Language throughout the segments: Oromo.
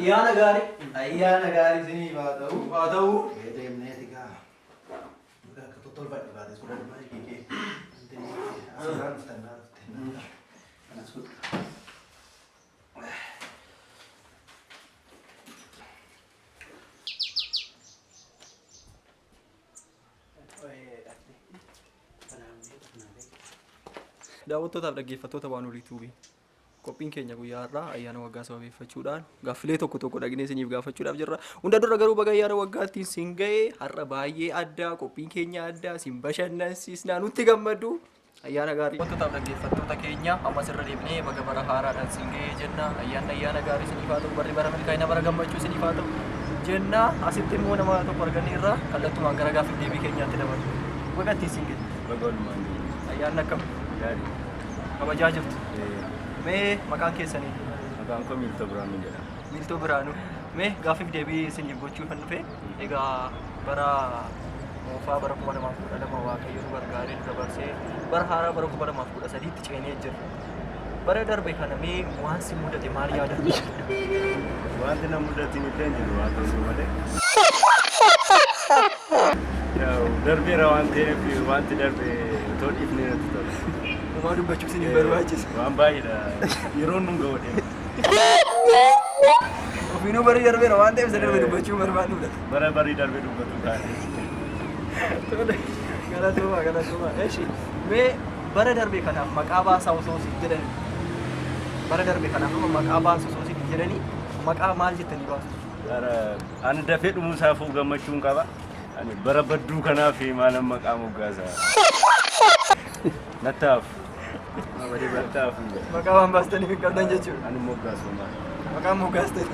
Ayyaana gaarii isinii haa ta'u. Deemnee tigaa. Muka akka tottolfadhe baate suuraa dhumaa eegee. Asirraan dhuftannaa dhuftee. Kanas godhu. Daawwattootaaf dhaggeeffattoota waan olii tuubii qophiin keenya guyyaa har'aa ayyaana waggaa sababeeffachuudhaan gaaffilee tokko tokko dhagnee isiniif gaafachuudhaaf jirra. Hunda dura garuu baga ayyaana waggaattiin siin ga'ee har'a baay'ee addaa qophiin keenya addaa siin bashannansiisnaa nutti gammadu ayyaana gaarii. Daawwattootaaf dhaggeeffattoota keenya ammas irra deebinee baga bara haaraadhaan siin ga'ee jenna. Ayyaana gaarii isiniif haa ta'u, barri bara milkaa'ina bara gammachuu isiniif haa ta'u jenna. Asitti immoo nama tokko arganne irraa kallattumaan gara gaaffiif deebii keenyaatti dabalu. Waggaattiin siin ga'e. Ayyaanni akkam? Kabajaa jirtu. Mee maqaan keessanii? Maqaan koo Miiltoo Biraanuu jedhama. Miiltoo Biraanuu. Mee gaaffiif deebii isiniif gochuu kan dhufe egaa bara moofaa bara 2012 Waaqayyo nu gargaaree nu dabarsee bara haaraa bara 2013tti ceenee jirra. Bara darbe kana mee waan si mudate maal yaadatu? Wanti na mudatiin illee hin jiru waan ta'eef malee. Darbeera waan ta'eef wanti darbe otoo dhiifnee natti tola. Nama dubbachuuf isin hin barbaachisa. Waan baay'eedha. Yeroon nun ga'u deema. Ofiinuu barii darbeera waan ta'eef isa darbe dubbachuu barbaadudha. Barii darbe dubbatu taa'ee. Galatooma. Eeshi mee bara darbe kanaaf maqaa baasaa osoo si jedhani. Bara darbe kanaaf maqaa baasaa osoo si jedhani maqaa maal jettanii baastu? Ani dafee dhumuusaafuu gammachuun qaba. Ani bara badduu kanaaf maalan maqaa moggaasaa. Nattaaf. Maqaa waan baastaniif hin qabdan jechuudha. Ani moggaasuma. Maqaa moggaastani.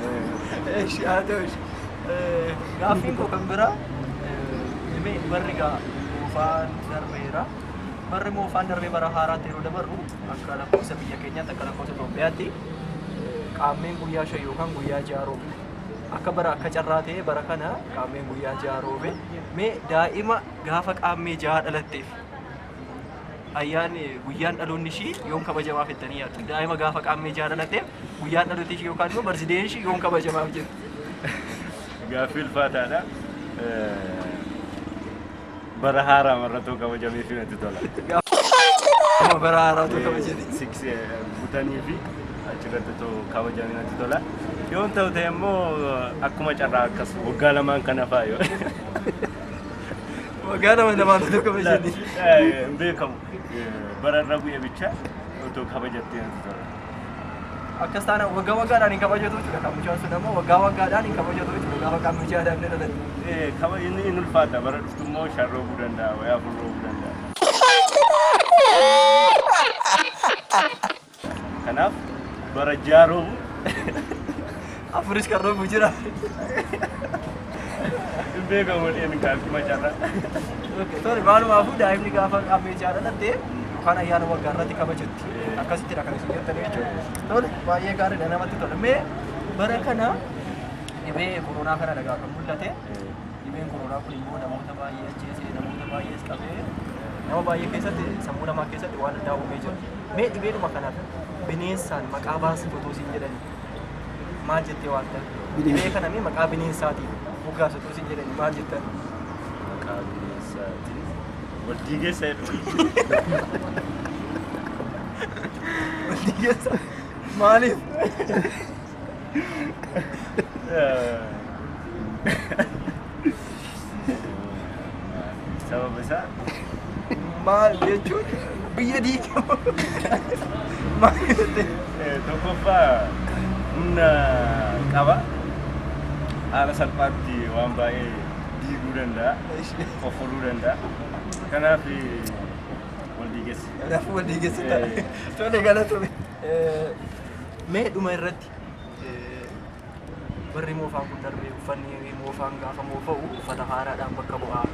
Eeshi haa ta'u. Gaaffiin koo kan biraa barri moofaan darbeera. Barri moofaan darbee bara haaraatti yeroo dabarru akka lakkoofsa biyya keenyaatti akka lakkoofsa Itoophiyaatti qaammeen guyyaa 5 yookaan guyyaa 6 roobe. Akka bara akka carraa ta'e bara kana qaammeen guyyaa 6 roobe. Mee daa'ima gaafa qaammee 6 dhalatteef ayyaanni guyyaan dhaloonni ishii yoom kabajamaaf jettanii yaaddu? Daa'ima gaafa qaammee 6 dhalatteef guyyaan dhaloota ishii yookaan immoo barsideen ishii yoom kabajamaaf jettu? Gaaffii ulfaataadha. Bara haaraa marratoo kabajameef natti tola. Bara haaraa too kabajanii. Siksee butanii fi achirratti too kabajamee natti tola. Yoon ta'u ta'e immoo akkuma carraa akkas waggaa lamaan kana faayo. Waggaa lamaan too kabajanii. Hin beekamu. Bara irra bu'ee bicha otoo kabajattee natti tola. Akkas taana waggaadhaan hin kabajatu jechuudha. Kan mucaan sun ammoo waggaadhaan hin kabajatu jechuudha. Gaafa kan mucaa daabnee dhalate. Inni hin ulfaata. Bara dhuftu immoo sharroobuu danda'a, wayaa furroobuu danda'a. Kanaaf bara jaaroobu. Afuris kan roobu jira. Hin beekamu dheen gaaffii macaarra. Tole maalumaafuu daa'imni gaafa qaammee 6 dhalatte kan ayyaana waggaa irratti kabajatti. Akkasittidha kan isin jettanii jechuudha. Tole baay'ee gaariidha namatti tola. Mee bara kana dhibee koronaa kana dhagaa kan mul'ate. Dhibeen koronaa kun immoo namoota baay'ee ajjeesee namoota baay'ees qabee nama baay'ee keessatti sammuu namaa keessatti waan addaa uumee jira. Mee dhibeedhuma kanaaf bineensaan maqaa baasii otoo siin jedhanii maal jettee waan ta'eef? Dhibee kana mee maqaa bineensaatiin moggaasi otoo siin jedhanii maal jettan? Maqaa bineensaatiin waldiigeessa jedhu. Waldiigeessa maaliif? Sababa isaa maal jechuun biyya diigamu maal jettee? Tokkoffaa humna qaba. Haala salphaatti waan baay'ee diiguu danda'a, qofforuu danda'a. Kanaaf waldiigeessa. Kanaafuu waldiigeessa ta'a. Tole galatoomi. Mee dhuma irratti barri moofaan kun darbee uffanni moofaan gaafa moofa'u uffata haaraadhaan bakka bu'aa.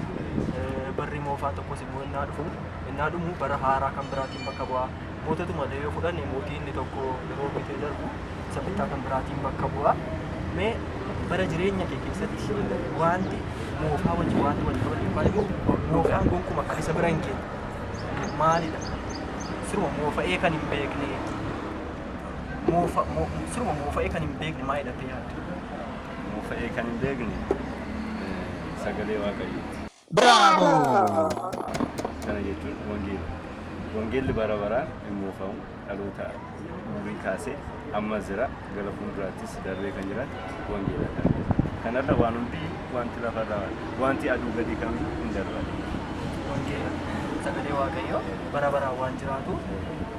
Barri moofaan tokkos immoo innaa dhumu bara haaraa kan biraatiin bakka bu'aa. Moototuma yoo fudhanne mootii inni tokko yeroo bitee darbu isa bittaa kan biraatiin bakka bu'aa. Mee bara jireenya kee keessatti wanti moofaa wajjin wanti wal qabatu yookaan immoo moofaan gonkumaa kan isa bira hin geenye maalidha? Siruma moofa'ee kan hin beekne siruma moofa'ee kan hin beekne maa hidhattee yaaddu? fa'ee kan hin beekne sagalee waaqayyooti. Bravo! Kana jechuun wangeela. Wangeelli bara baraan hin moofamu dhaloota durii kaasee amma jira gara fuulduraattis darbee kan jiraatu wangeela kana. Kanarra waan hundi wanti lafarra wanti aduu gadi kan hin darban. Wangeela sagalee waaqayyoo bara baraan waan jiraatu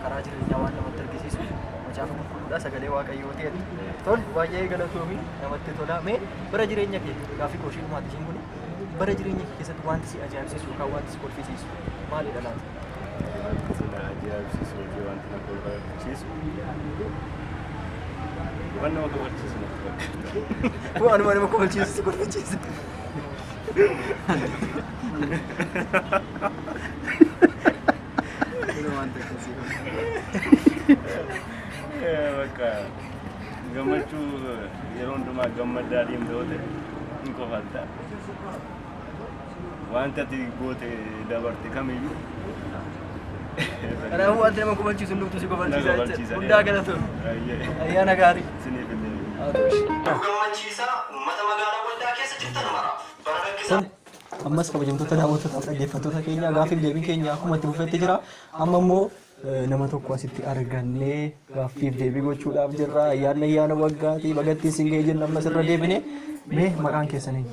karaa jireenyaa waan namatti argisiisu macaafa qulqulluudha sagalee waaqayyoo ta'etti. Tol baay'ee galatoomii namatti tola. Mee bara jireenya kee gaafii koo ishiin ishiin kun bara jireenya kee keessatti wanti si ajaa'ibsiisu yookaan wanti si kolfisiisu maalidha laata? Wanti si ajaa'ibsiisu hojii wanti na kolfachiisu. Waan nama kolfachiisu natti fakkaata. Waanuma nama kolfachiisu si kolfachiisu. Bakka gammachuu yeroo hundumaa gammadaa deemtoote hin qofalta. Wanta ati goote dabarte kamiyyuu. Kanaafuu wanti nama kofachiisu hundumtuu si kofachiisa jechuudha. Hundaa galatoomii. Ayyaana gaarii. Siniif illee. Gammachiisaa uummata magaalaa Waldaa keessa jirtan maraaf bara rakkisaa. Ammas kabajamtoota daawwattoota dhaggeeffattoota keenya gaafiif deebiin keenya akkuma itti fufetti jira. Amma immoo nama tokko asitti argannee gaaffiif deebii gochuudhaaf jirra. Ayyaana waggaati bagattiin siin ga'ee jenna ammas irra deebine. Mee maqaan keessanii?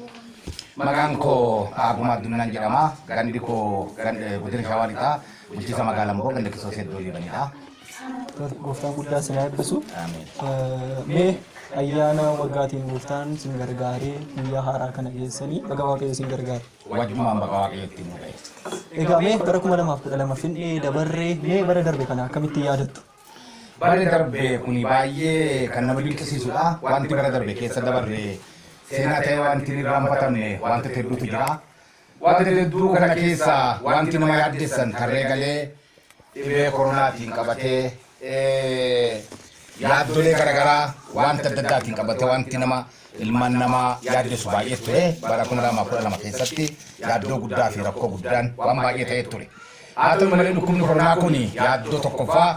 Maqaan koo Aguma Addunaan jedhama. Gandi koo godina Shawaa Lixaa bulchiinsa magaalaa Amboo ganda Kisoo Seddoo jedhamudha. Gooftaan guddaa sin eebbisu. Mee ayyaana waggaatiin gooftaan sin gargaaree guyyaa haaraa kana geessanii baga waaqayyo sin gargaare. Wajjumaan baga waaqayyotti mul'ate. Egaa mee bara 2012 Finfinnee dabarree mee bara darbe kana akkamitti yaadattu? Bara darbe kuni baay'ee kan nama dinqisiisudha. Wanti bara darbe keessa dabarre seenaa ta'ee wanti hin irraanfatamne wantoota hedduutu jira. Wantoota hedduu kana keessa wanti nama yaaddessan tarree galee dhibee koronaatiin qabatee yaaddolee garaagaraa wanta adda addaatiin qabatee wanti nama ilmaan namaa yaaddeessu baay'ee ture. Bara 2012 keessatti yaaddoo guddaa fi rakkoo guddaan waan baay'ee ta'ee ture. Haa ta'u malee dhukkubni koronaa kun yaaddoo tokkoffaa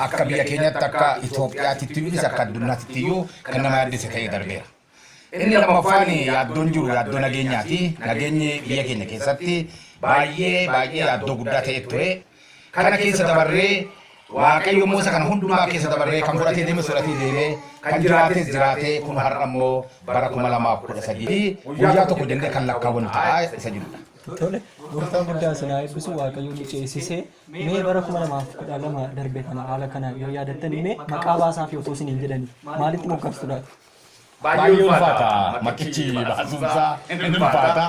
akka biyya keenyatti akka Itoophiyaatti iyyuu akka addunyaatti iyyuu kan nama yaaddesse ta'ee darbeera. Inni lammaffaan yaaddoon jiru yaaddoo nageenyaati. Nageenyi biyya keenya keessatti baay'ee yaaddoo guddaa ta'ee ture. Kana keessa dabarree Waaqayyo immoo isa kana hundumaa keessa dabarree kan fudhatee deeme fudhatee deemee kan jiraates jiraatee kun har'a immoo bara 2013 guyyaa tokko jennee kan lakkaawwannu ta'a isa jirudha. Tole, gooftaan guddaa sin eebbisu waaqayyo nu ceesisee mee bara 2012 darbe kana haala kana yoo yaadattan mee maqaa baasaa fi otoo isin hin jedhani maalitti moggaftu laata? Baay'ee ulfaata maqichi baasuunsaa hin ulfaata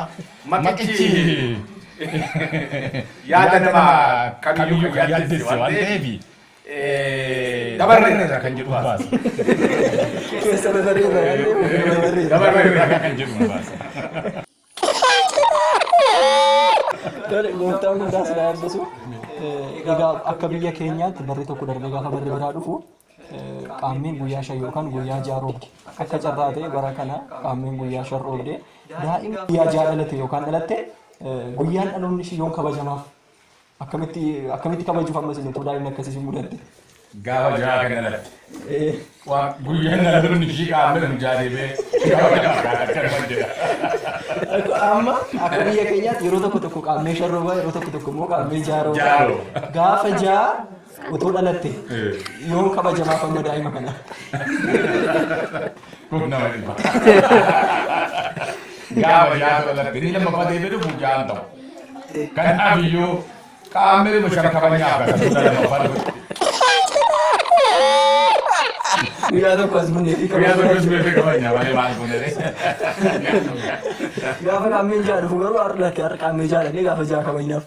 maqichi yaada namaa kamiyyuu yaaddesse waan ta'eef dabarreerra kan jedhu baasa. Keessa dabarreerra kan jedhu baasa. Tole, gooftaan guddaa sin eebbisu egaa akka biyya keenyaatti barri tokko darbee gaafa barri biraa dhufu qaammeen guyyaa 5 yookaan guyyaa 6 roobde. Akka carraa ta'e bara kana qaammeen guyyaa 5 roobde. Daa'imni guyyaa 6 dhalate yookaan dhalatte guyyaan dhaloonni ishii yoom kabajamaaf? Akkamitti kabajuuf ammas inni daa'imni akkasii si mudatte? Gaafa jaha kan dhalate. Guyyaan dhaloonni ishii qaammeen guyyaa deebee Amma akka biyya keenyaatti yeroo tokko qaammee 5 roobaa yeroo tokko immoo qaammee 6 roobaa. Gaafa 6 otoo dhalatte yoom kabajamaaf amma daa'ima kana? kun nama dhiba. Gaafa jaha dhalatte inni lammaffaa deebee dhufu jahaan ta'u. Kanaaf iyyuu qaammee mushan kabanyaaf kan lammaffaa dhufu. Guyyaa tokko as bunnee fi kabanya malee maal bunnee. Gaafa qaammeen 6 dhufu garuu har'a qaammee 6 dhaqee gaafa 6 kabajnaaf.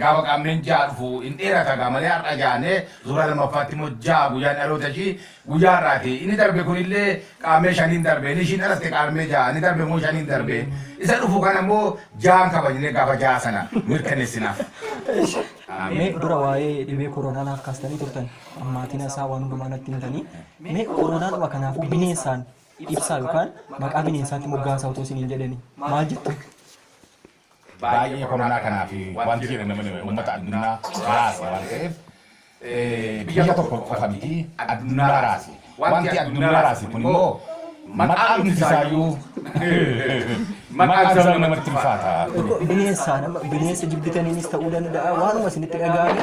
Gaafa qaammeen 6 dhufu hin dheerata malee har'a jaanee suuraa lammaffaatti immoo 6 guyyaan dhaloota ishii guyyaa har'aati. Inni darbe kunillee qaammee 5 darbe. Inni ishiin dhalatte qaammee 6 inni darbe immoo 5 darbe. Isa dhufu kana immoo 6 kabajnee gaafa 6 sana mirkaneessinaaf. Mee dura waa'ee dhibee kooronaanaaf kaastanii turtan ammaatiin isaa waan hundumaa natti himtanii mee kooronaanuma kanaaf bineensaan ibsaa yookaan maqaa bineensaatti moggaasaa otoo isin hin jedhani maal jettu? Baay'ee koronaa kanaaf wanti jedhan nama uummata addunyaa raase waan ta'eef biyya tokko qofa miti addunyaa raase. Wanti addunyaa raase kun immoo maqaan isaayyuu maqaan isaa namatti ulfaata. Bineensa jibbitaniinis ta'uu danda'a waanuma isinitti dhaga'ame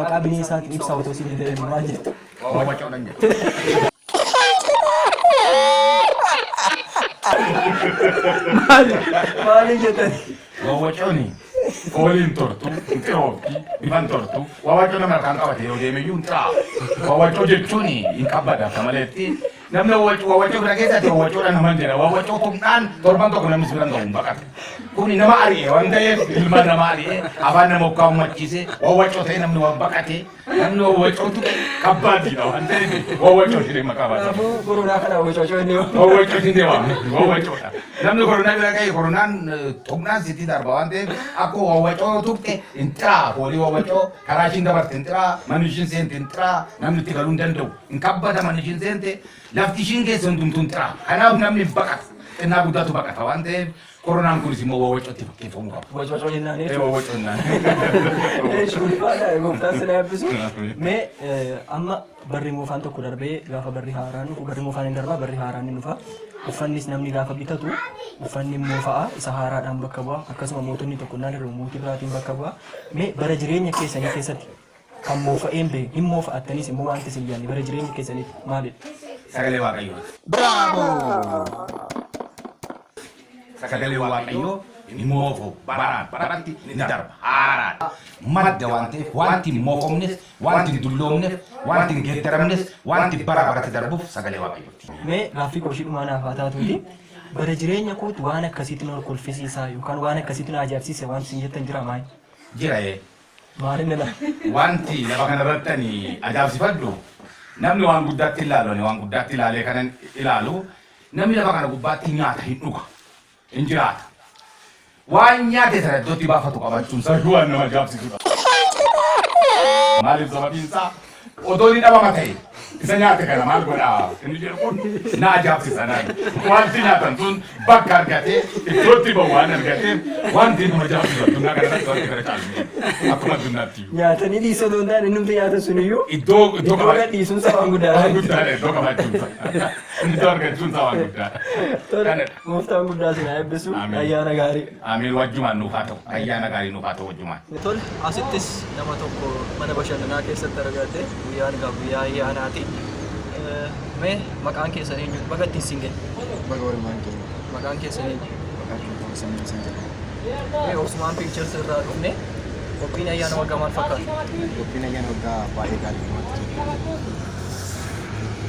maqaa bineensaatiin ibsaa otoo isin hin maal jettu. Wawwacoodhan jedhe. Maali jettani? Wawwacooni fooliin tortu xiroofti bifan tortu wawwacoo nama kan qabate yoo deemeyyuu hin xiraa. Wawwacoo jechuun hin qabbada akka maleetti namni wawwacoo bira keessatti wawwacoodha naman jedha. Wawwacoo tumnaan torban tokko namni biran ga'u hin baqata. Kuni nama ari'e waan ta'eef ilma nama ari'e afaan nama ukkaa uummachiise wawwacoo ta'e namni waan baqate namni wawwacootu kabbaatiidha waan ta'eef wawwacoo jedhee maqaa baasa. Kanaafuu koronaa kana wawwacoo inni Wawwacoo hin deemamu wawwacoodha. Namni koronaa bira ga'e koronaan tumnaan sitti darba waan ta'eef akkoo wawwacoo tuqxe hin xiraa foolii wawwacoo karaa ishiin dabarte hin xiraa manni ishiin seente hin xiraa namni itti galuu hin danda'u hin kabbata manni ishiin seente lafti ishiin keessa hundumtuu hin xiraa kanaaf namni hin baqata xinnaa guddaatu baqata waan ta'eef koronaan kunis immoo wawwacootti fakkeeffamuu qaba. wawwacoo jennaan Wawwacoo jennaan. Shulfaadha gooftaan sila yabbisu. Mee amma barri moofaan tokko darbee gaafa barri haaraan dhufu barri moofaan hin darbaa barri haaraan hin dhufa. Uffannis namni gaafa bitatu uffanni moofa'a isa haaraadhaan bakka bu'a akkasuma mootonni tokko naannoo mootii biraatiin bakka bu'a. Mee bara jireenya keessanii keessatti kan moofa'een bee hin moofa'attanis immoo wanti isin yaadne bara jireenya keessaniif maalidha? Sagalee Waaqayyoo. Bravo! Sagalee Waaqayyoo ni moofu baratti ni darba haaraadha. Madda waan ta'eef wanti hin moofamnes wanti hin dulloomnes wanti hin geeddaramnes wanti bara baratti darbuuf sagalee Waaqayyooti. Mee gaaffii kooshii dhumaa naaf haa taatuuti bara jireenya kootti waan akkasiitti na kolfisiisaa yookaan waan akkasiitti na ajaa'ibsiise wanti isin jettan jira maali? Jira Maalin nana? wanti lafa kanarratti ani ajaa'ibsifadhu namni waan guddaatti ilaalu waan guddaatti ilaalee kanan ilaalu namni lafa kana gubbaatti nyaata hin dhuga hin jiraata. Waan nyaate sana iddootti baafatu qabachuun isaa waan nama ajaa'ibsiisudha. Maaliif sababiin isaa otoo ni dhabama ta'e isa nyaate kana maal godhaa inni jedhu kun na ajaa'ibsiisa naan wanti nyaatan sun bakka argatee iddootti bahu waan argateef wanti nama ajaa'ibsiisu addunyaa kanarratti wanti kana caalu akkuma addunyaatti. Nyaatanii dhiisoo ta'uu danda'an inni nyaatan suniyyuu Iddoo dhiisuun isaa waan guddaadha. Waan guddaadha iddoo qabaachuun iddoo argachuun isaa waan guddaadha. Gooftaan guddaa sinaa eebbisu ayyaana gaarii. Amiin wajjumaan nuuf haa ta'u ayyaana gaarii nuuf haa ta'u wajjumaan. Tole asittis nama tokko mana bashannanaa keessatti argatte guyyaan egaa guyyaa ayyaanaati. Mee maqaan keessan eenyu? Bakka ittiin siin gahe? Baga walumaan keenya. Maqaan keessan eenyu? Maqaan keenya Osman San jedhama. Mee Osman Pictures irraa dhufne qophiin ayyaana waggaa maal fakkaata? Qophiin ayyaana waggaa baay'ee gaarii namatti tola.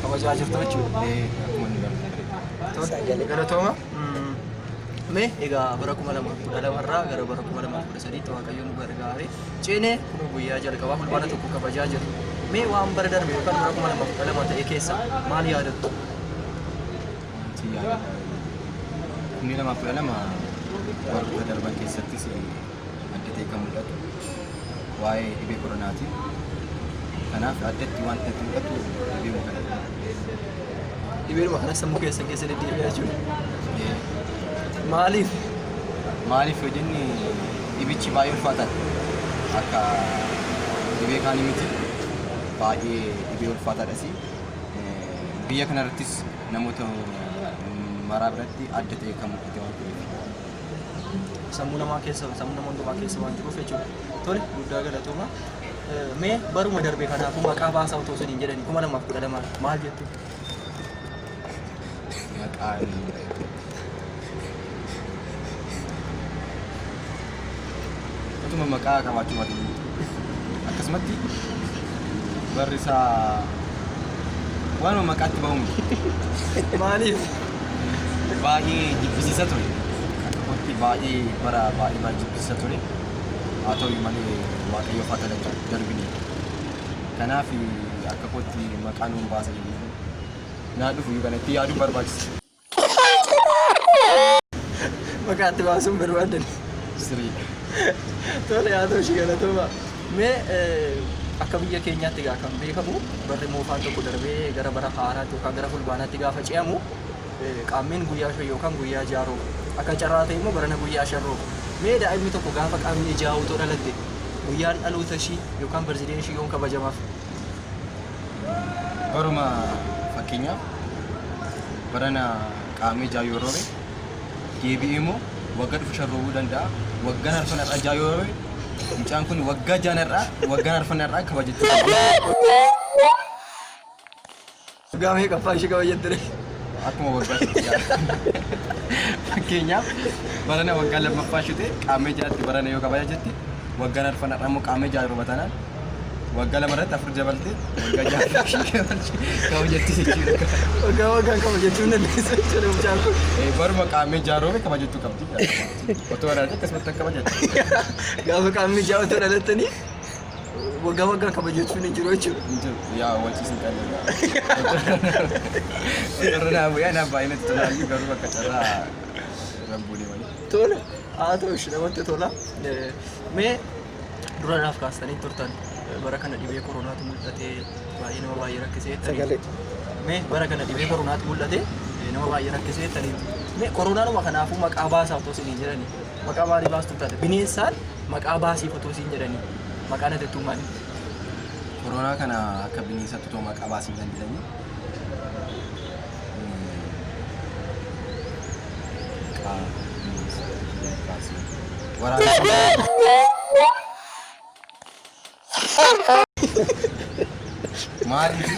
Kabajaa jirtu jechuudha. Akkuma inni galu. Tole galatooma. Mee egaa bara 2012 irraa gara bara 2013 Waaqayyoon nu gargaare ceenee kun guyyaa jalqabaa fulbaana tokko kabajaa jirru. Mee waan bara darbe yookaan bara 2012 ta'e keessa maal yaadattu? Wanti yaadata. 2012 warroota darban keessattis adda ta'e kan mul'atu waa'ee dhibee koronaati. Kanaaf addatti wanta itti mul'atu dhibee kanadha. Dhibeedhuma kana sammuu keessa deddeebi'aa jiru. Maaliif? Maaliif yoo jenne dhibichi baay'ee ulfaataadha. Akka dhibee kaanii miti baay'ee dhibee ulfaataadhas. Biyya kanarrattis namoota maraa biratti adda ta'e kan mul'ate waan ta'eef. Sammuu namaa keessa sammuu nama hundumaa keessa waan jiruuf jechuudha. Tole guddaa galatooma. Mee baruma darbe kanaafuu maqaa baasaa otoo sun hin jedhani 2012 maal jettu? Maqaan utuma maqaa qabaachuu malee akkasumatti barri isaa waanuma maqaatti bahu Maaliif? baay'ee jibbisiisa ture. Akkatti baay'ee bara baay'ee jibbisiisa ture. Haa ta'u malee Waaqayyo fata darbine. Kanaaf akka kotti maqaan nuun baasa jedhee naa dhufu kanatti yaaduu barbaachisa. Maqaatti baasuun barbaadan. Sirii. Tole haa ta'u ishee galatooma. Mee akka biyya keenyaatti egaa kan beekamu barri moofaan tokko darbee gara bara haaraatti yookaan gara fulbaanaatti gaafa ce'amu qaamni guyyaa shan yookaan guyyaa jaaroo akka carraa ta'e immoo barana guyyaa sharroo. Mee daa'imni tokko gaafa qaamni jaa'u otoo dhalatte guyyaan dhaloota ishii yookaan barsiideen ishii yoom kabajamaaf? Baruma fakkeenyaaf barana qaamee jaayuu yeroo ta'e deebi'ee immoo waggaa dhufu sharroobuu danda'a. Waggaan arfanarraa jaayuu yeroo ta'e mucaan kun waggaa waggaan arfanarraa kabajachuu qaba. Waggaa meeqa abbaa ishee kabajatte? Akkuma waggaa fakkeenyaaf barana waggaa lammaffaa ishee ta'e qaamee jaatti barana yoo kabajatte waggaan arfanarraa immoo qaamee jaayuu yeroo batanaan waggaa lamarratti afur dabalte waggaa jaha kabajatti jechuudha. Waggaan kabajachuu hin dandeessu jechuudha mucaan kun. Baruma qaamee jaaroobe kabajachuu qabdi. Otoo waraanee akkasumatti kabajatu. Gaafa qaamni jaha otoo dhalattanii waggaan kabajachuun hin jiru jechuudha. Yaa wachiisin qalleedha. Irra naa bu'ee naa baay'inatti tolaalli garuu bakka carraa rabbuun malee. Tola. Haa ta'u ishee namatti tola. Mee duranaaf kaastanii turtan. Bara kana dhibee koronaatu mul'atee baay'ee nama baay'ee rakkisee jettanii. Mee bara kana dhibee koronaatu mul'atee nama baay'ee rakkisee jettanii. Mee koronaanuma kanaafuu maqaa baasaaf otoo isin jedhanii. Maqaa maalii baastu taate? Bineensaan maqaa baasiif otoo isin jedhanii. Maqaan adattuu maali? Koronaa kana akka bineensatti otoo maqaa baasii kan jedhanii. Waraabessi. Maaliif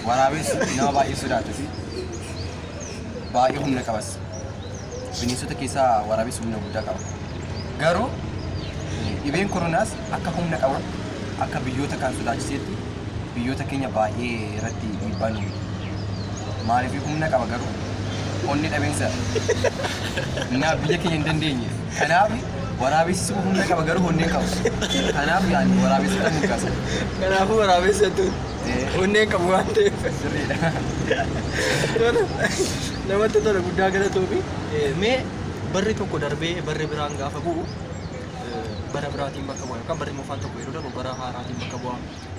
waraabessi nama baay'ee sodaatasi baay'ee humna qabas. Bineensota keessaa waraabessi humna guddaa qaba. Garuu dhibeen koronaas akka humna qabu akka biyyoota kaan sodaachisetti biyyoota keenya baay'ee irratti dhiibbaa nu maaliif humna qaba garuu onni dhabeensa biyya keenya hin dandeenye. Kanaaf waraabessi humna qaba garuu onneen qabu. Kanaaf yaani waraabessi kan mukaasa. Kanaafuu waraabessatu onneen qabu waan ta'eef. Sirriidha. Namatti tola guddaa galatoomi. Mee barri tokko darbee barri biraan gaafa bu'u bara biraatiin bakka bu'a yookaan barri moofaan tokko yeroo darbu bara haaraatiin bakka bu'a.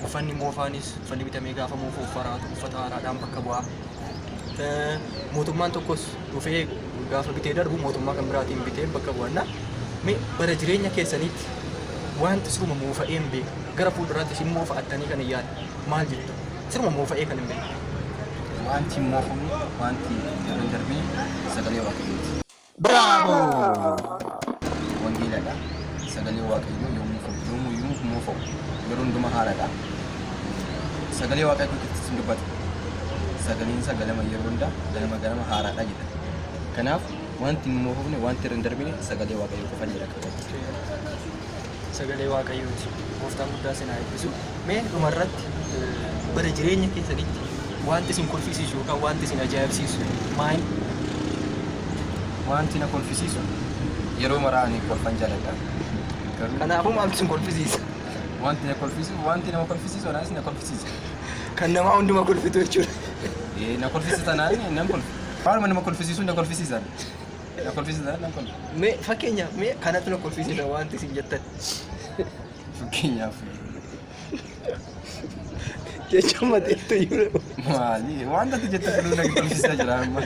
Uffanni moofaanis uffanni bitamee gaafa moofu uffata haaraadhaan bakka bu'a. Mootummaan tokkos dhufee gaafa bitee darbu mootummaa kan biraatiin bitee bakka bu'anna. Mee bara jireenya keessanitti wanti siruma moofa'ee hin beeku gara fuulduraatti isin moofa'attanii kan hin yaadne maal jettu? Siruma moofa'ee kan hin beeku. Wanti moofamu wanti hin darbine sagalee waaqayyooti. Bravo! Wangeeladha. Sagalee waaqayyoo yommuu moofamu yeroo hundumaa haaraadha. Sagalee waaqayyoo keessatti sin dubbata. Sagaleen sagalama yeroo hundaa ganama haaraadha jedha. Kanaaf wanti hin moofamne wanti hin darbine sagalee waaqayyoo qofa jedha. Sagalee waaqayyooti. Gooftaan guddaa sinaa eebbisu. Mee dhumarratti bara jireenya keessanitti wanti isin kolfisiisu yookaan wanti isin ajaa'ibsiisu maali? Wanti na kolfisiisu yeroo maraa ani kolfan jaaladha. Kanaafuu maaltu isin kolfisiisa? Wanti na kolfisiisu anaanis na kolfisiisa. Kan namaa hundumaa kolfitu jechuudha. Na kolfisiisa naan nan kolfi. Waanuma nama kolfisiisu na kolfisiisan. Na kolfisiisan nan kolfi. Mee fakkeenyaaf mee kanatu na kolfisiisa wanti isin jettan. Fakkeenyaaf. Jecha mateettu iyyuu. Maali? Wanta ati jette filuu na kolfisiisaa jira amma.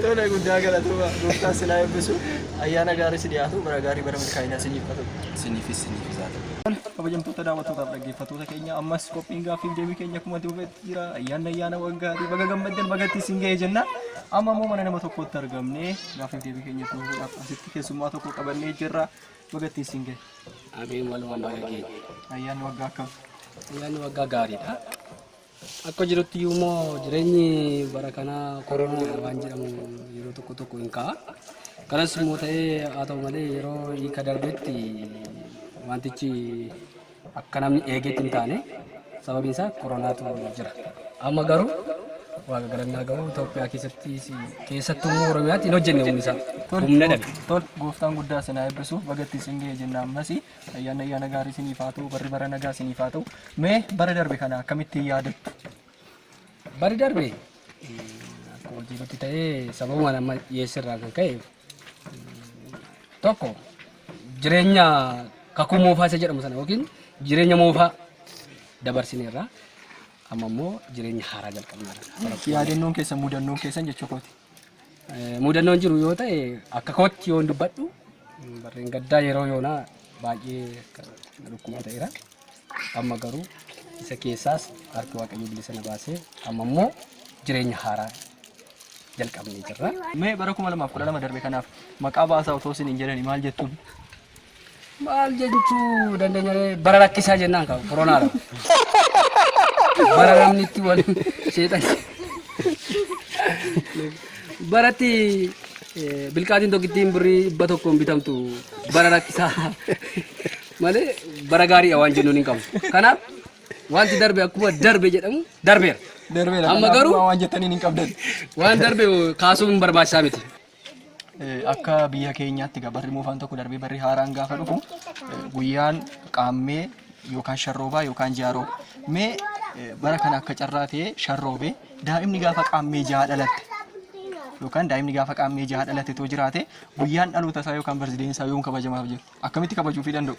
Tola guddaa galatuma. Gooftaan sinaa eebbisu. Ayyaana gaarii si dhiyaatu bara gaarii bara milkaa'inaa siniif qatu. Siniifis haa ta'u. Kabajamtoota daawwattootaaf dhaggeeffattoota keenya ammas qophiin gaaffiif deebii keenya akkuma dhufetti jira. Ayyaana waggaatii baga gammaddan bagatti isin ga'ee jenna. Amma immoo mana nama tokkotti argamne gaaffiif deebii keenya xumuruudhaaf asitti keessummaa tokko qabannee jirra. Bagatti isin ga'e. Abeen walumaan baga ga'e. Ayyaanni waggaa akkam? Ayyaanni waggaa gaariidha. Akka jirutti immoo jireenyi bara kanaa koronaa waan jedhamu yeroo tokko hin ka'a. Kanas immoo ta'ee haa ta'u malee yeroo hiika darbetti wantichi akka namni eegeetti hin taane sababiin isaa koronaatu jira. Amma garuu waaqa galannaa gahu Itoophiyaa keessattuu immoo Oromiyaatti hin hojjenne humni isaa. Humna dhabe. Tol gooftaan guddaa sinaa eebbisu bagatti isin ga'ee jenna ammas ayyaana gaarii isiniif haa ta'u barri bara nagaa isiniif haa ta'u. Mee bara darbe kana akkamitti yaadattu? Bari darbe akkuma jirutti ta'ee sababuma nama dhiyeessirraa kan ka'e tokko jireenya kakuu moofaa isa jedhamu sana yookiin jireenya moofaa dabarsineerra amma immoo jireenya haaraa jalqabneerra. Yaadannoon keessan mudannoon keessan jechuu kooti. Mudannoon jiru yoo ta'e akka kootti yoo dubbadhu barreen gaddaa yeroo yoonaa baay'ee dhukkuma ta'eera. Amma garuu isa keessaas harki waaqayyo bilisa na baasee amma immoo jireenya haaraa jalqabnee jirra. Mee bara 2012 darbe kanaaf maqaa baasaa otoo isin hin jedhani maal jettuun? Maal jechuu dandeenya bara rakkisaa jennaan qaba koronaadha. Bara namni itti wal seetan. Baratti bilqaatiin tokkittiin birrii 100 bitamtu bara rakkisaa malee bara gaarii waan jennuun hin qabu. Kanaaf wanti darbe akkuma darbe jedhamu darbeera. Darbeera. Amma garuu waan jettaniin hin qabdan. waan darbe kaasuun barbaachisaa miti. Akka biyya keenyaatti barri moofaan tokko darbee barri haaraan gaafa dhufu guyyaan qaammee yookaan sharroobaa yookaan jaaroo. Mee bara kana akka carraa ta'e sharroobee daa'imni gaafa qaammee jaha dhalatte yookaan daa'imni gaafa qaammee jaha dhalatte too jiraate guyyaan dhaloota isaa yookaan barsiideen isaa yoom kabajamaaf jiru akkamitti kabajuufii danda'u?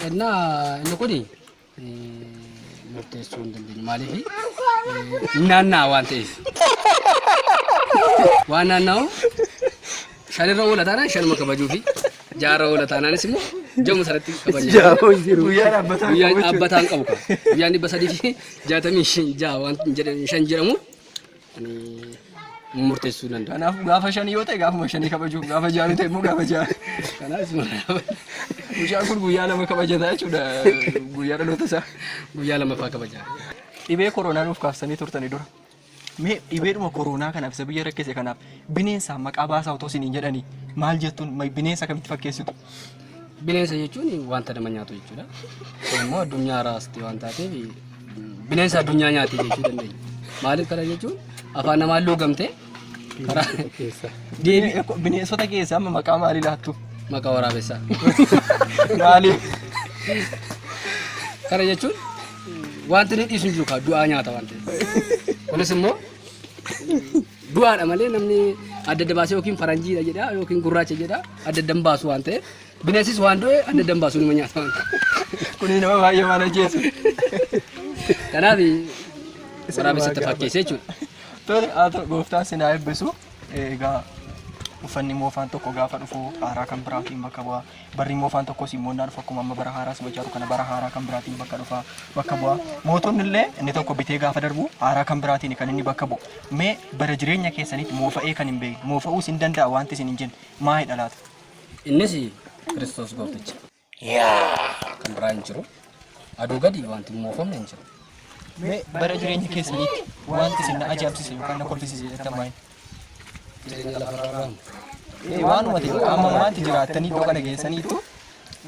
Inni kuni murteessuu hin dandeenyu maaliif naannaa waan ta'eef waan naanna'u shanirra oola taanaan shanuma kabajuu fi jaarra oola taanaanis immoo jamu sarratti kabajaa. Guyyaan dhaabbataan qabu qaba. Guyyaan 365 waan shan jedhamu murteessuu danda'a. Kanaaf gaafa shanii yoo ta'e gaafuma shanii kabajuu gaafa jaanu ta'e immoo gaafa jaanu. Kanaaf Guyyaan kun guyyaa lama kabajataa jechuudha guyyaa dhaloota isaa. Guyyaa lama fa'aa kabajaa. Dhibee koronaa nuuf kaasanii turtanii dura. Mee dhibeedhuma koronaa kanaaf isa biyya rakkise kanaaf bineensa maqaa baasaa otoo isin hin jedhani maal jettuun bineensa kamitti fakkeessitu? Bineensa jechuun wanta nama nyaatu jechuudha. Kun immoo addunyaa raasti waan taateef bineensa addunyaa nyaati jechuu dandeenya. Maaliif kana jechuun afaan namaan luugamtee karaa bineensota keessaa amma maqaa maalii laattu? Maqaa waraabessaa. Maaliif? Kana jechuun wanti inni dhiisu hin jiru kaa du'aa nyaata waan ta'eef. Kunis immoo du'aadha malee namni adda adda baasee yookiin faranjiidha jedha yookiin gurraacha jedha adda adda baasu waan ta'eef bineensis waan du'e adda adda baasu nima nyaata waan ta'eef. Kuni nama baay'ee waan ajjeesu. Kanaaf waraabessatti fakkeessee jechuudha. Tole haa ta'u gooftaan sinaa eebbisu egaa uffanni moofaan tokko gaafa dhufu haaraa kan biraatiin bakka bu'a. Barri moofaan tokkos immoo naa dhufu akkuma amma bara haaraas bocaaru kana bara haaraa kan biraatiin bakka dhufa bakka bu'a. Mootonni illee inni tokko bitee gaafa darbu haaraa kan biraatiin kan inni bakka bu'u. Mee bara jireenya keessanitti moofa'ee kan hin beekne moofa'uus hin danda'a wanti isin hin jenne maalidha laata? Innis Kiristoos goofticha. Kan biraa hin jiru. Aduu gadi wanti moofamne hin jiru. Mee bara jireenya keessanitti wanti isin na ajaa'ibsiise yookaan na kolfisiise jettan maali? Jireenya lafarraa Waanuma ta'e amma wanti jiraattanii iddoo kana geessaniitu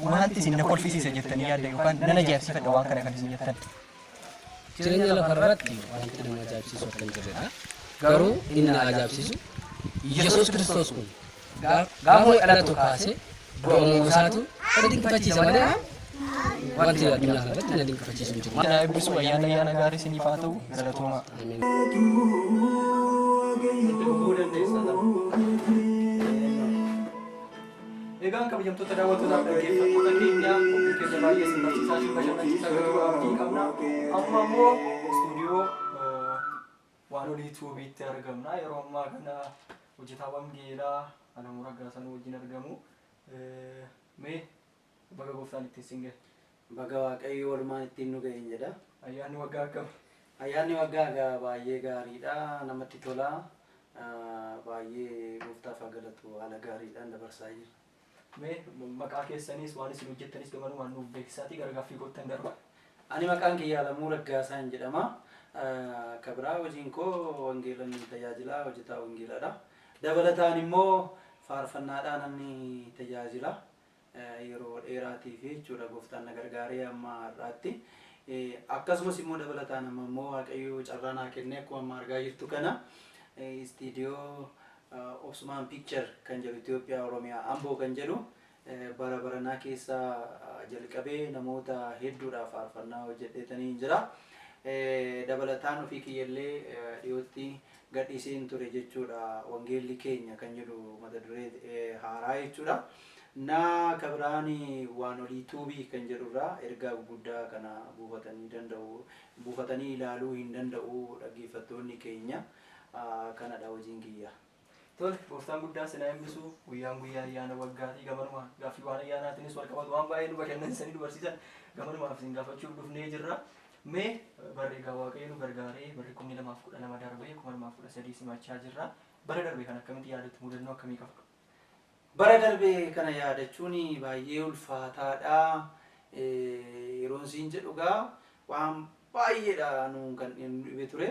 wanti isin na kolfisiise jettanii yaadda yookaan nan ajaa'ibsiifadha waan kana kan isin jettan. jireenya lafarratti wanti nama ajaa'ibsiisu akka hin jirredha. Garuu inni na ajaa'ibsiisu Yesuus Kiristoos kun gaafa dhalatu kaasee du'amuu isaatu na dinqifachiisa malee wanti addunyaa kanarratti na dinqifachiisu hin jiru. Na eebbisu ayyaana gaarii isiniif haa ta'u galatooma. Egaan kabajamtoota daawwattootaaf dhaggeeffattoota keenya qophii keenya baay'ee isin barsiisaa isin bashannansiisaa gatuu abdii qabna. Amma immoo istuudiyoo waanolii tuubiitti argamna. Yeroo ammaa kana hojjetaa wangeelaa Alamuu Raggaasaa wajjin argamu. Mee baga gooftaan ittiin isin gahe? Baga Waaqayyo walumaan ittiin nu ga'een jedha. Ayyaanni waggaa akkam? Ayyaanni waggaa baay'ee gaariidha, namatti tola. Baay'ee gooftaaf haa galatu, haala gaariidhaan dabarsaa jira. Mee maqaa keessaniis waan isin hojjettanis gamanumaan nuuf beeksisaatii gara gaaffii goottan darba. Ani maqaan kiyya Alamuu Raggaasaa jedhama. Kabiraa hojiin koo wangeelan tajaajila, hojjetaa wangeelaadha. Dabalataan immoo faarfannaadhaan ani tajaajila. Yeroo dheeraatiif jechuudha gooftaan na gargaaree amma har'aatti. Akkasumas immoo dabalataan amma immoo Waaqayyo carraa naa kennee akkuma amma argaa jirtu kana istiidiyoo Osman Picture kan jedhu Itoophiyaa Oromiyaa Amboo kan jedhu bara baranaa keessa jalqabee namoota hedduudhaaf faarfannaa hojjedheetanii jira. Dabalataan ofii kiyyallee dhiyootti gadhiiseen ture jechuudha wangeelli keenya kan jedhu mata duree haaraa jechuudha. Na kabiraani waanolii tuubii kan jedhurraa ergaa guddaa kana buufatanii ilaaluu hin danda'u dhaggeeffattoonni keenya kanadha hojiin kiyya. Tole gooftaan guddaa sinaa eebbisu guyyaan guyyaa ayyaana waggaatii gamanuma gaaffii waan ayyaanaatiinis wal qabatu waan baay'ee nu bashannansiisanii nu barsiisan gamanumaaf isin gaafachuuf dhufnee jirra. Mee barri egaa waaqayyo nu gargaaree barri 2012 darbee 2013 simachaa jirra. Bara darbee kan akkamitti yaadatu mudannoo akkamii qabdu? Bara darbee kana yaadachuun baay'ee ulfaataadha. Yeroon siin jedhu gaa waan baay'eedha nuun kan dhibee ture.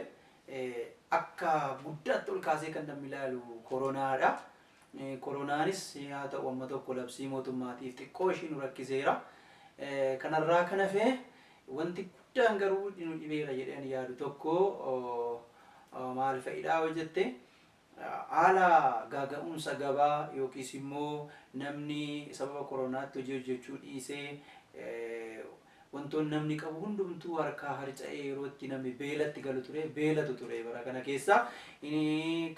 Akka guddaatti ol kaasee kan namni ilaalu koronaadha. Koronaanis haa ta'u amma tokko labsii mootummaatiif xiqqoo ishii nu rakkiseera. Kanarraa kan hafe wanti guddaan garuu nu dhibeera jedheen yaadu tokko maal fa'idhaa hojjette haala gaaga'umsa gabaa yookiis immoo namni sababa koronaatti hojii hojjechuu dhiisee wantoonni namni qabu hundumtuu harkaa harca'ee yeroo itti namni beelatti galu ture beelatu ture bara kana keessa.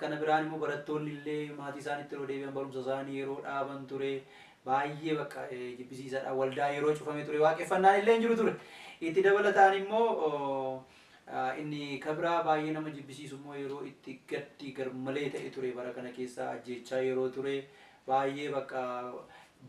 Kana biraan immoo barattoonni illee maatii isaaniitti yeroo deebi'an barumsa isaanii yeroo dhaaban ture baay'ee bakka jibbisiisaadha. Waldaa yeroo cufame ture waaqeffannaan illee hin jiru ture. Itti dabalataan immoo inni kabraa baay'ee nama jibbisiisu immoo yeroo itti gaddi garmalee ta'e ture bara kana keessa ajjeechaa yeroo ture baay'ee bakka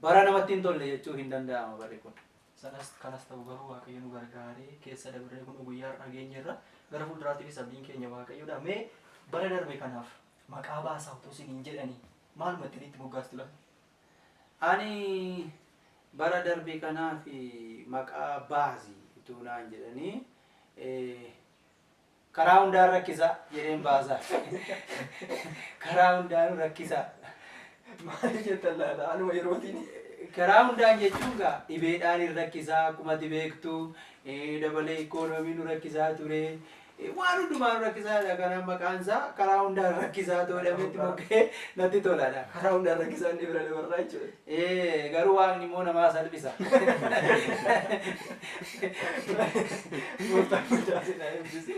bara namatti hin tolle jechuu hin danda'ama barri kun. Sanas kanas ta'u garuu waaqayyo nu gargaaree keessa dabree kun guyyaa dhageenyerra gara fuulduraattis abdiin keenya waaqayyoodha. Mee bara darbe kanaaf maqaa baasaa otoo isiniin jedhanii maalumatti itti moggaastu laata? Ani bara darbe kanaaf maqaa baasii utuu naan jedhanii karaa hundaan rakkisa jedheen baasaa. Karaa hundaan rakkisa. Maal jettan laata? Anuma yerootiin karaa hundaan jechuun gaa dhibeedhaan hin rakkisaa akkuma beektu dabalee ikoonomiin nu rakkisaa ture waan hundumaan nu rakkisaadha. Kana maqaan isaa karaa hundaan rakkisaa ta'uudhaametti moggee natti toladha. karaa hundaan rakkisaa inni bira dabarraa jechuudha. Garuu waaqni immoo namaa salphisa. Gooftaan guddaa sinaa eebbisi.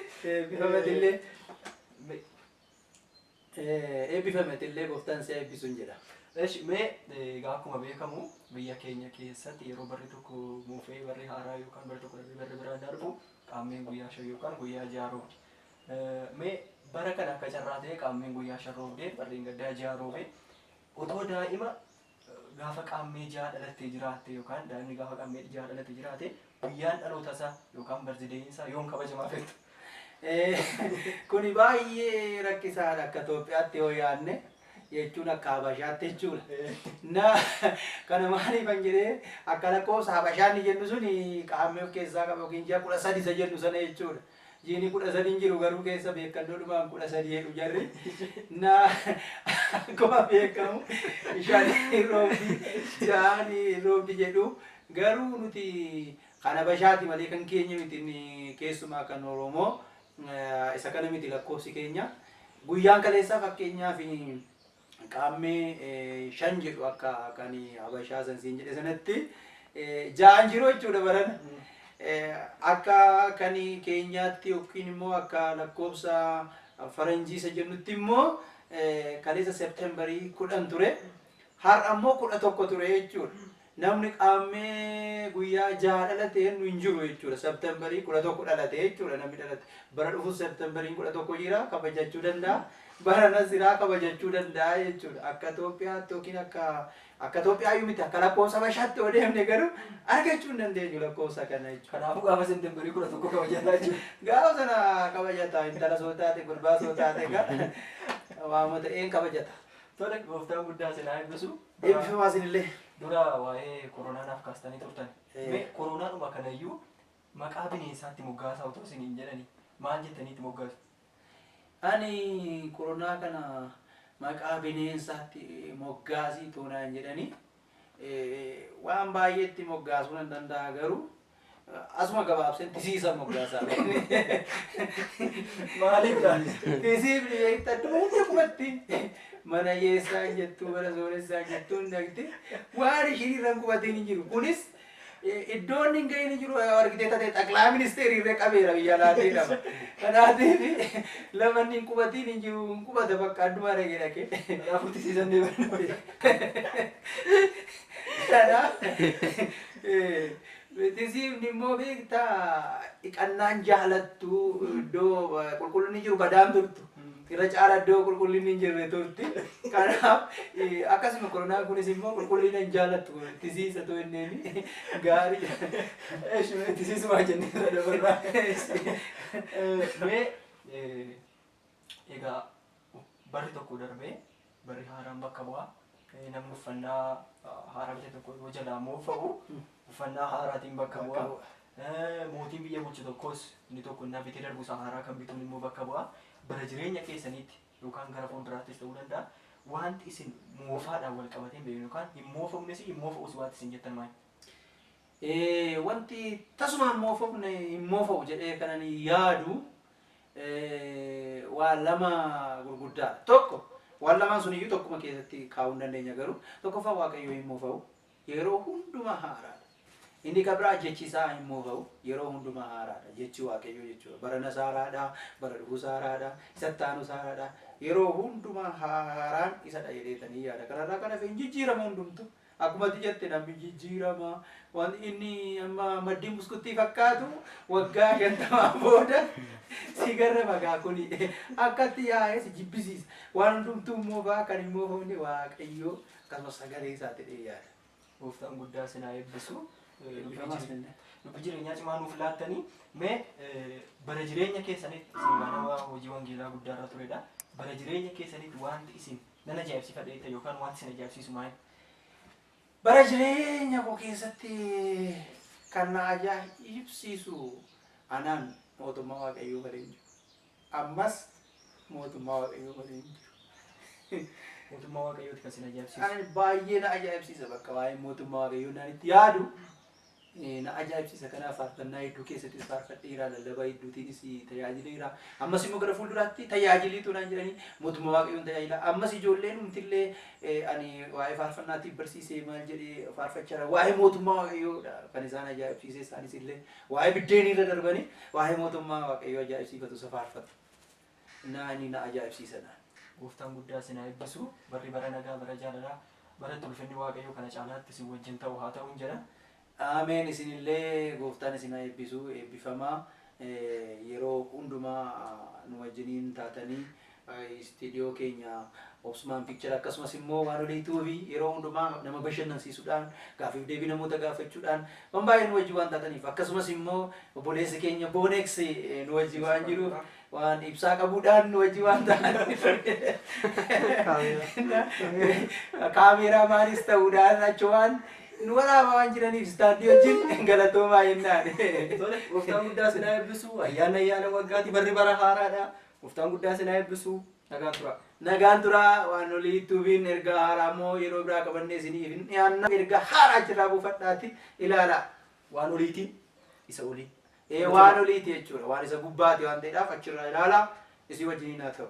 Eebbifametillee gooftaan si eebbisuun jedha. Eesh mee egaa akkuma beekamu biyya keenya keessatti yeroo barri tokko muufee barri haaraa yookaan barri tokko barri biraan darbu qaammeen guyyaa shan yookaan guyyaa jaha roobdi. Mee bara kana akka carraa ta'e qaammeen guyyaa shan roobdee barri gaddaa jaha roobee otoo daa'ima gaafa qaammee jaha dhalattee jiraatte yookaan daa'imni gaafa qaammee jaha dhalattee jiraate guyyaan dhaloota isaa yookaan barzideeyin isaa yoom kabajamaa fettu? Kuni baay'ee rakkisaadha akka Itoophiyaatti yoo yaadne. Jechuun akka Habashaatti jechuudha. Kana maaliif an jedhee akka lakkoofsa Habashaan jennu sun qaammee of keessaa qaba yookiin ji'a 13 isa jennu sana jechuudha. Jiini 13 jiru garuu keessa beekannoodhumaan 13 jedhu jarri. Akkuma beekamu shan roobdi ja'aan roobdi jedhu garuu nuti kan Habashaati malee kan keenya miti keessumaa kan Oromoo isa kana miti lakkoofsi keenya. Guyyaan kaleessaa fakkeenyaaf qaammee shan jedhu akka kan Habashaa sansiin jedhe sanatti ja'an jiru jechuudha barana. Akka kan keenyaatti yookiin immoo akka lakkoofsa faranjii isa jennutti immoo kaleessa Seeptembarii 10 ture. Har'a immoo 11 ture jechuudha. Namni qaammee guyyaa jaha dhalate nu hin jiru jechuudha. Seeptembarii 11 dhalate jechuudha namni dhalate. Bara dhufu Seeptembariin 11 jira kabajachuu danda'a. Bara nasiraa kabajachuu danda'a jechuudha. Akka Itoophiyaatti yookiin akka Itoophiyaayyuu miti akka lakkoofsa Habashaatti yoo deemne garuu argachuu hin dandeenyu lakkoofsa kana jechuudha. Kanaafuu gaafa Seeptembarii 11 kabajataa jechuudha. Gaafa sana kabajataa intala soo taate gurbaa soo taate waama ta'een kabajata. Tole gooftaan guddaa sinaa eebbisu. Eebbifamaa isinillee. Dura waa'ee koronaadhaaf kaastanii turtan. Mee koronaadhuma kanayyuu maqaa bineensaatti moggaasaa otoo isiniin jedhanii maal jettaniitti moggaasu? Ani koronaa kana maqaa bineensaatti moggaasii toonaan jedhanii waan baay'eetti moggaasuu nan danda'a garuu asuma gabaabseen tisiisa moggaasaa. Maaliif taa'is? Tisiifni beektaa duuba qubatti mana yeessaa jettuu mana sooressaa jettuu hin dhaqti waan ishiin irra qubatiin hin jiru. Kunis iddoon hin gahin hin jiru argitee taate xaqlaa ministeerii irra qabeera biyya laatee qaba. Kanaatiif lama inni hin qubatiin hin jiru hin qubata bakka adduma dhaqee dhaqee. Kanaafuu tisiisan deeman. Kanaaf tisiifni immoo beektaa dhiqannaan jaalattu iddoo qulqullinni jiru badaan turtu. irra caala iddoo qulqullinni hin jirre turti. Kanaaf akkasuma koronaa kunis immoo qulqullina hin jaallattu tisiisa tu inneen gaarii tisiisumaa jennee irra dabarraa. Mee egaa barri tokko darbee barri haaraan bakka bu'aa. Namni uffannaa haaraa bite tokko yoo jalaa moofa'u uffannaa haaraatiin bakka bu'a. Mootiin biyya bulchu tokkos inni tokko innaa bitee darbu isaa haaraa kan bituun immoo bakka bu'a. Bara jireenya keessaniitti yookaan gara fuulduraattis ta'uu danda'a. Wanti isin moofaadhaan wal qabatee beeknu yookaan hin moofa'uunis hin moofa'us waanti isin jettan maali? Wanti tasumaan moofa'uun hin moofa'u jedhee kanan yaadu waan lama gurguddaa. Tokko waan lamaan sun iyyuu tokkuma keessatti kaa'uu hin dandeenya garuu tokkoffaa waaqayyoo hin moofa'u yeroo hundumaa haaraadha. Inni kabraa jechisaa hin moofa'u yeroo hundumaa haaraadha jechi waaqayyoo jechuudha. Barana haaraadha, bara dhufus haaraadha, isatti aanus haaraadha. Yeroo hundumaa haaraan isadha jedheetanii yaada. Kanarraa kan hafe hin jijjiirama hundumtu. Akkuma jette namni jijjiirama wanti inni amma maddiin buskuttii fakkaatu waggaa 50 booda sigarra magaa kuni akkatti yaa'ee si jibbisiisa. Waan hundumtuu moofaa kan hin moofamne waaqayyoo akkasumas sagalee isaati dhee yaada. Gooftaan guddaa sinaa eebbisu. Dubbi jireenyaa cimaa nuuf laattanii mee bara jireenya keessanitti isin nama hojii wangeelaa guddaarra turedha. Bara jireenya keessanitti wanti isin nan ajaa'ibsiifadha yookaan wanti isin ajaa'ibsiisu maali? Bara jireenya koo keessatti kan na ajaa'ibsiisu anaan mootummaa waaqayyoo malee hin jiru. Ammas mootummaa waaqayyoo malee hin jiru. Mootummaa waaqayyooti kan isin ajaa'ibsiisu. Ani baay'ee na ajaa'ibsiisa bakka waa'ee mootummaa waaqayyoo naan itti yaadu. Na ajaa'ibsiisa kanaaf faarfannaa hedduu keessattis faarfadheera lallabaa hedduutiinis tajaajileera. Ammas immoo gara fuulduraatti tajaajiliitu naan jedhanii mootummaa waaqayyoon tajaajila. Ammas ijoolleen humtillee ani waa'ee faarfannaatiif barsiisee maal jedhee faarfachaa waa'ee mootummaa waaqayyoodha kan isaan ajaa'ibsiise isaanis illee waa'ee biddeenii irra darbanii waa'ee mootummaa waaqayyoo ajaa'ibsiifatu isa faarfatu. Naani na ajaa'ibsiisa naan. Gooftaan guddaa sinaa eebbisu barri bara nagaa bara jaalalaa bara ulfinni waaqayyoo kana caalaatti isin wajjin ta'u haa ta'uun jedha. Ameen isinillee gooftaan isin eebbisu eebbifamaa yeroo hundumaa nu wajjiniin taatanii istiidiyoo keenya Obsumaan Picture akkasumas immoo waan oliituu fi yeroo hundumaa nama bashannansiisuudhaan gaafiif deebii namoota gaafachuudhaan waan baay'ee nu wajjin waan taataniif akkasumas immoo obboleessi keenya Boonex nu wajjin waan jiruuf waan ibsaa qabuudhaan nu wajjin waan taataniif kaameeraa maanis ta'uudhaan achumaan nu waraabaa waan jiraniif istaandii wajjin galatoomaa jennaan. Gooftaan guddaa sinaa eebbisu ayyaana waggaati barri bara haaraadha. Gooftaan guddaa sinaa eebbisu nagaan tura. Nagaan tura waan olii tuubiin erga haaraa moo yeroo biraa qabannee isiniif hin dhiyaanna. Erga haaraa achirraa buufadhaati ilaala. Waan oliitiin isa olii. Waan oliiti jechuudha. Waan isa gubbaati waan ta'eedhaaf achirraa ilaala. Isii wajjiniin haa ta'u.